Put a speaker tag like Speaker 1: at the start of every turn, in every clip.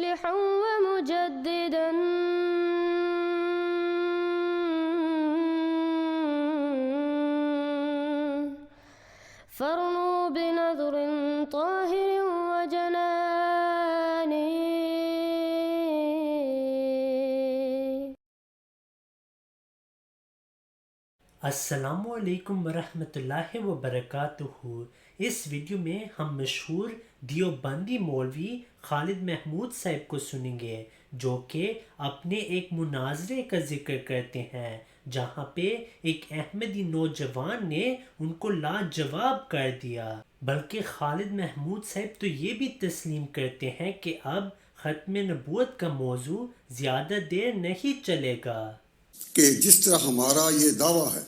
Speaker 1: مصلحا ومجددا فارنوا بنظر طاهر وجنان.
Speaker 2: السلام علیکم ورحمۃ اللہ وبرکاتہ. اس ویڈیو میں ہم مشہور دیوبندی مولوی خالد محمود صاحب کو سنیں گے، جو کہ اپنے ایک مناظرے کا ذکر کرتے ہیں جہاں پہ ایک احمدی نوجوان نے ان کو لاجواب کر دیا. بلکہ خالد محمود صاحب تو یہ بھی تسلیم کرتے ہیں کہ اب ختم نبوت کا موضوع زیادہ دیر نہیں چلے گا.
Speaker 3: کہ جس طرح ہمارا یہ دعویٰ ہے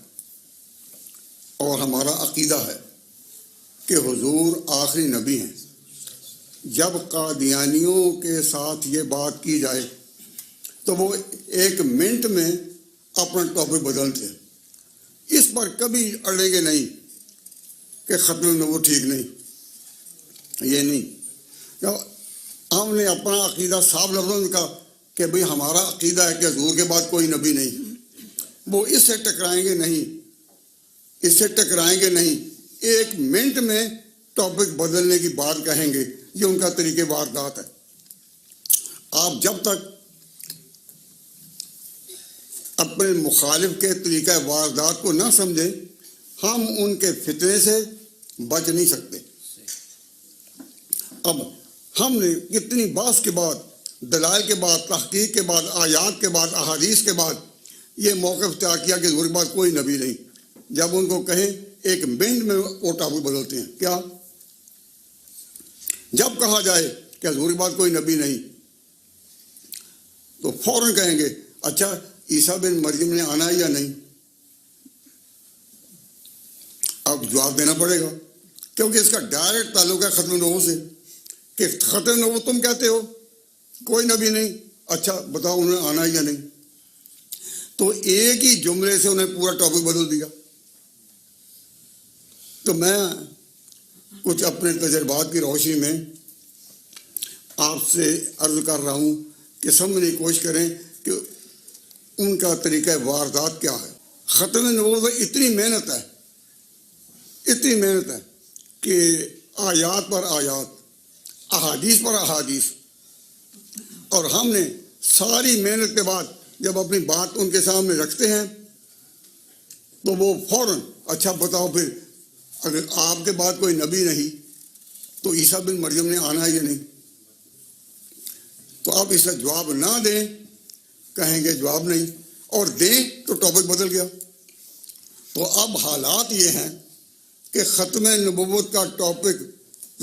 Speaker 3: اور ہمارا عقیدہ ہے کہ حضور آخری نبی ہیں، جب قادیانیوں کے ساتھ یہ بات کی جائے تو وہ ایک منٹ میں اپنا ٹاپک بدلتے ہیں. اس پر کبھی اڑیں گے نہیں کہ ختم نبوت ٹھیک نہیں، یہ نہیں. ہم نے اپنا عقیدہ صاف لفظوں میں کہا کہ بھئی ہمارا عقیدہ ہے کہ حضور کے بعد کوئی نبی نہیں. وہ اس سے ٹکرائیں گے نہیں، اس سے ٹکرائیں گے نہیں. ایک منٹ میں ٹاپک بدلنے کی بات کہیں گے. یہ ان کا طریقہ واردات ہے. آپ جب تک اپنے مخالف کے طریقہ واردات کو نہ سمجھیں، ہم ان کے فتنے سے بچ نہیں سکتے. اب ہم نے کتنی بحث کے بعد، دلائل کے بعد، تحقیق کے بعد، آیات کے بعد، احادیث کے بعد یہ موقف اختیار کیا کہ حضور کے بعد کوئی نبی نہیں. جب ان کو کہیں ایک منٹ میں وہ ٹاپک بدلتے ہیں. کیا جب کہا جائے کہ حضور کے بعد کوئی نبی نہیں تو فوراً کہیں گے اچھا عیسیٰ بن مریم نے آنا ہے یا نہیں. اب جواب دینا پڑے گا کیونکہ اس کا ڈائریکٹ تعلق ہے ختم نبوت سے. کہ ختم نبوت تم کہتے ہو کوئی نبی نہیں، اچھا بتاؤ انہوں نے آنا ہے یا نہیں. تو ایک ہی جملے سے انہیں پورا ٹاپک بدل دیا. تو میں کچھ اپنے تجربات کی روشنی میں آپ سے عرض کر رہا ہوں کہ سمجھنے کی کوشش کریں کہ ان کا طریقہ واردات کیا ہے. ختم نبوت میں اتنی محنت ہے کہ آیات پر آیات، احادیث پر احادیث، اور ہم نے ساری محنت کے بعد جب اپنی بات ان کے سامنے رکھتے ہیں تو وہ فوراً اچھا بتاؤ پھر اگر آپ کے بعد کوئی نبی نہیں تو عیسیٰ بن مریم نے آنا ہے یا نہیں. تو آپ اس کا جواب نہ دیں، کہیں گے جواب نہیں، اور دیں تو ٹاپک بدل گیا. تو اب حالات یہ ہیں کہ ختم نبوت کا ٹاپک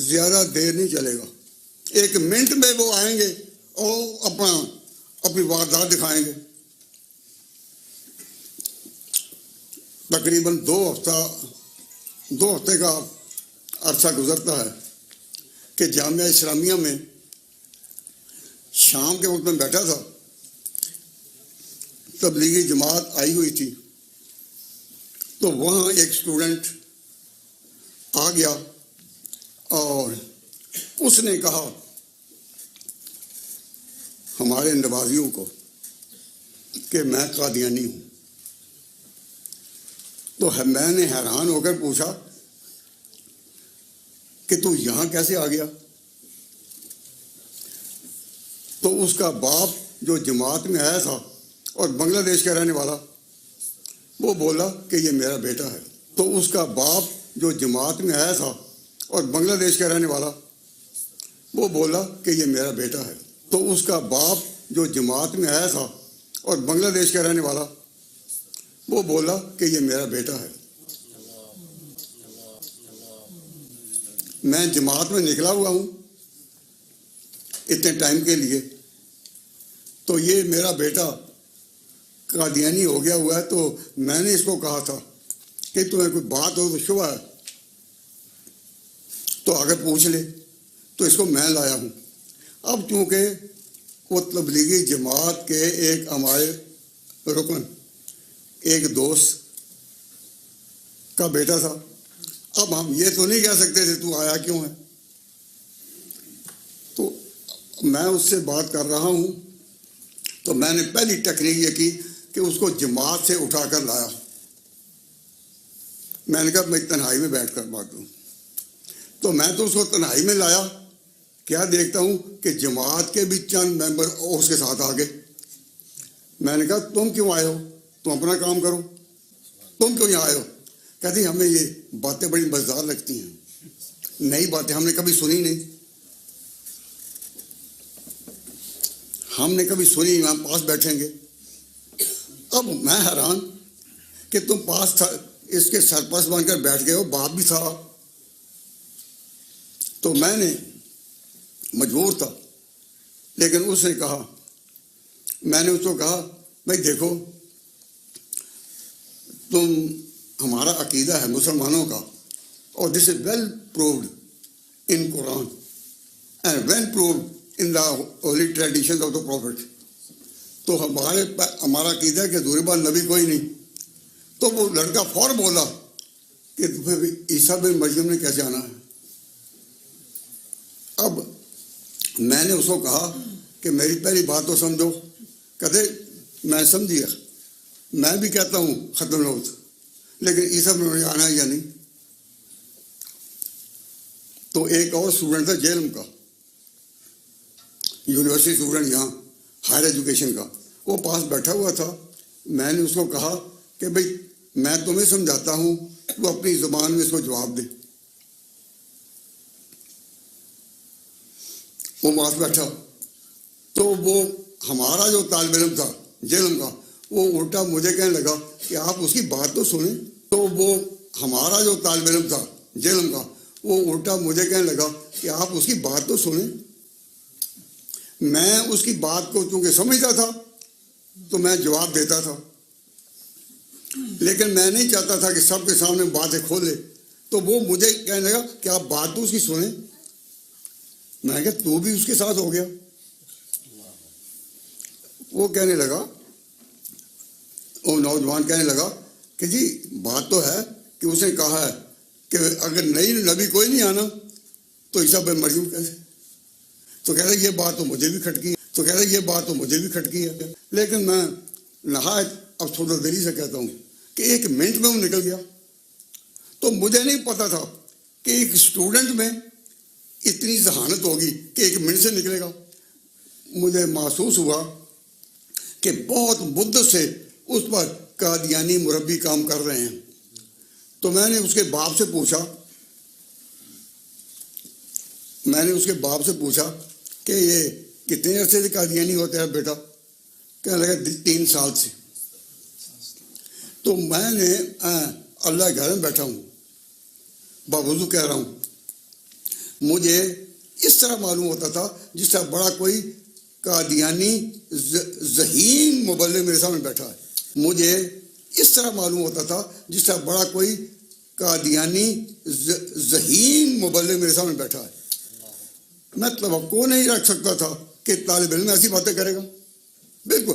Speaker 3: زیادہ دیر نہیں چلے گا. ایک منٹ میں وہ آئیں گے اور اپنی واردات دکھائیں گے. تقریباً دو ہفتے کا عرصہ گزرتا ہے کہ جامعہ اسلامیہ میں شام کے وقت میں بیٹھا تھا، تبلیغی جماعت آئی ہوئی تھی. تو وہاں ایک اسٹوڈنٹ آ گیا اور اس نے کہا ہمارے نوازیوں کو کہ میں قادیانی ہوں. تو میں نے حیران ہو کر پوچھا کہ تو یہاں کیسے آ گیا؟ تو اس کا باپ جو جماعت میں آیا تھا اور بنگلہ دیش کا رہنے والا، وہ بولا کہ یہ میرا بیٹا ہے. تو اس کا باپ جو جماعت میں آیا تھا اور بنگلہ دیش کا رہنے والا، وہ بولا کہ یہ میرا بیٹا ہے. تو اس کا باپ جو جماعت میں آیا تھا اور بنگلہ دیش کا رہنے والا، وہ بولا کہ یہ میرا بیٹا ہے. میں جماعت میں نکلا ہوا ہوں اتنے ٹائم کے لیے، تو یہ میرا بیٹا قادیانی ہو گیا ہوا ہے. تو میں نے اس کو کہا تھا کہ تمہیں کوئی بات ہو تو شبہ ہے تو آگے پوچھ لے. تو اس کو میں لایا ہوں. اب چونکہ وہ تبلیغی جماعت کے ایک ہمارے رکن، ایک دوست کا بیٹا تھا، اب ہم یہ تو نہیں کہہ سکتے تھے تو آیا کیوں ہے. تو میں اس سے بات کر رہا ہوں تو میں نے پہلی ٹیکنیک یہ کی کہ اس کو جماعت سے اٹھا کر لایا. میں نے کہا میں تنہائی میں بیٹھ کر بات دوں. تو میں تو اس کو تنہائی میں لایا, کیا دیکھتا ہوں کہ جماعت کے بھی چند ممبر اس کے ساتھ آ گئے. میں نے کہا تم کیوں آئے ہو, تم اپنا کام کرو, تم کیوں یہاں آئے ہو؟ کہتی ہمیں یہ باتیں بڑی مزیدار لگتی ہیں, نئی باتیں ہم نے کبھی سنی نہیں, ہم نے کبھی سنی نہیں, ہم پاس بیٹھیں گے. اب میں حیران کہ تم پاس تھا اس کے سرپرست بن کر بیٹھ گئے ہو, باپ بھی تھا. تو میں نے مجبور تھا, لیکن اس نے کہا, میں نے اس کو کہا بھائی دیکھو تم, ہمارا عقیدہ ہے مسلمانوں کا, اور this is well proved in Quran and well proved in the holy tradition of the prophet. تو ہمارا عقیدہ ہے کہ حضور بعد نبی کوئی نہیں. تو وہ لڑکا فوراً بولا کہ پھر عیسیٰ بن مریم نے کیسے آنا ہے. اب میں نے اس کو کہا کہ میری پہلی بات تو سمجھو. کہتے میں سمجھیا, میں بھی کہتا ہوں ختم لوت, لیکن عیسیٰ بن مریم آنا ہے یا نہیں. تو ایک اور اسٹوڈنٹ تھا جیلم کا, یونیورسٹی اسٹوڈنٹ یہاں ہائر ایجوکیشن کا, وہ پاس بیٹھا ہوا تھا. میں نے اس کو کہا کہ بھئی میں تمہیں سمجھاتا ہوں, تو اپنی زبان میں اس کو جواب دے. وہ پاس بیٹھا, تو وہ ہمارا جو طالب علم تھا جیلم کا, وہ الٹا مجھے کہنے لگا کہ آپ اس کی بات تو سنیں. تو وہ ہمارا جو طالب علم تھا جیلم کا, وہ الٹا مجھے کہنے لگا کہ آپ اس کی بات تو سنیں. میں اس کی بات کو چونکہ سمجھتا تھا تو میں جواب دیتا تھا, لیکن میں نہیں چاہتا تھا کہ سب کے سامنے باتیں کھولے. تو وہ مجھے کہنے لگا کہ آپ بات تو اس کی سنیں. میں نے کہا تو بھی اس کے ساتھ ہو گیا. وہ کہنے لگا, وہ نوجوان کہنے لگا کہ جی بات تو ہے کہ اس نے کہا ہے کہ اگر نئی نبی کوئی نہیں آنا تو عیسیٰ بن مریم کیسے. تو کہہ رہے یہ بات تو مجھے بھی کھٹکی ہے. لیکن میں نہایت افسردہ دلی سے کہتا ہوں کہ ایک منٹ میں وہ نکل گیا. تو مجھے نہیں پتا تھا کہ ایک اسٹوڈنٹ میں اتنی ذہانت ہوگی کہ ایک منٹ سے نکلے گا. مجھے محسوس ہوا کہ بہت مدت سے اس پر قادیانی مربی کام کر رہے ہیں. تو میں نے اس کے باپ سے پوچھا کہ یہ کتنے عرصے سے قادیانی ہوتا ہے بیٹا؟ کہنے لگا 3 سال سے. تو میں نے اللہ کے گھر میں بیٹھا ہوں, باوضو کہہ رہا ہوں, مجھے اس طرح معلوم ہوتا تھا جس طرح بڑا کوئی قادیانی ذہین مبلغ میرے سامنے بیٹھا ہے. مجھے اس طرح معلوم ہوتا تھا جس طرح بڑا کوئی قادیانی ذہین مبلغ میرے سامنے بیٹھا ہے. میں توقع نہیں رکھ سکتا تھا کہ طالب علم ایسی باتیں کرے گا. بالکل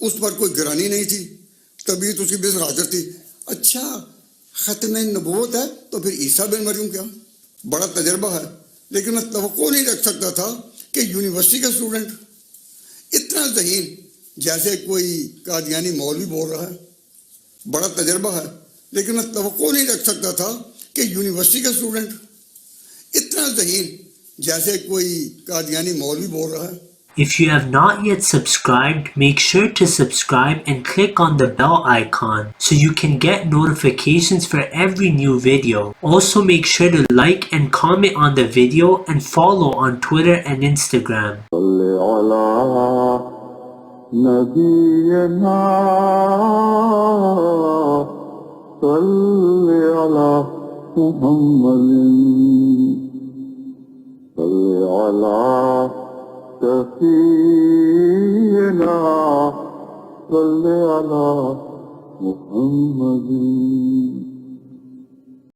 Speaker 3: اس پر کوئی گرانی نہیں تھی, طبیعت اس کی بے حاضر تھی. اچھا ختم نبوت ہے تو پھر عیسیٰ بن مریم کیا؟ بڑا تجربہ ہے, لیکن میں توقع نہیں رکھ سکتا تھا کہ یونیورسٹی کا اسٹوڈنٹ اتنا ذہین جیسے کوئی قادیانی مولوی بول رہا ہے. بڑا تجربہ ہے, لیکن میں توقع نہیں رکھ سکتا تھا کہ یونیورسٹی کا اسٹوڈنٹ اتنا ذہین جیسے کوئی قادیانی مولوی بول رہا ہے.
Speaker 2: If you have not yet subscribed, make sure to subscribe and click on the bell icon so you can get notifications for every new video. Also make sure to like and comment on the video and follow on Twitter and Instagram.
Speaker 4: سفينا صل على محمد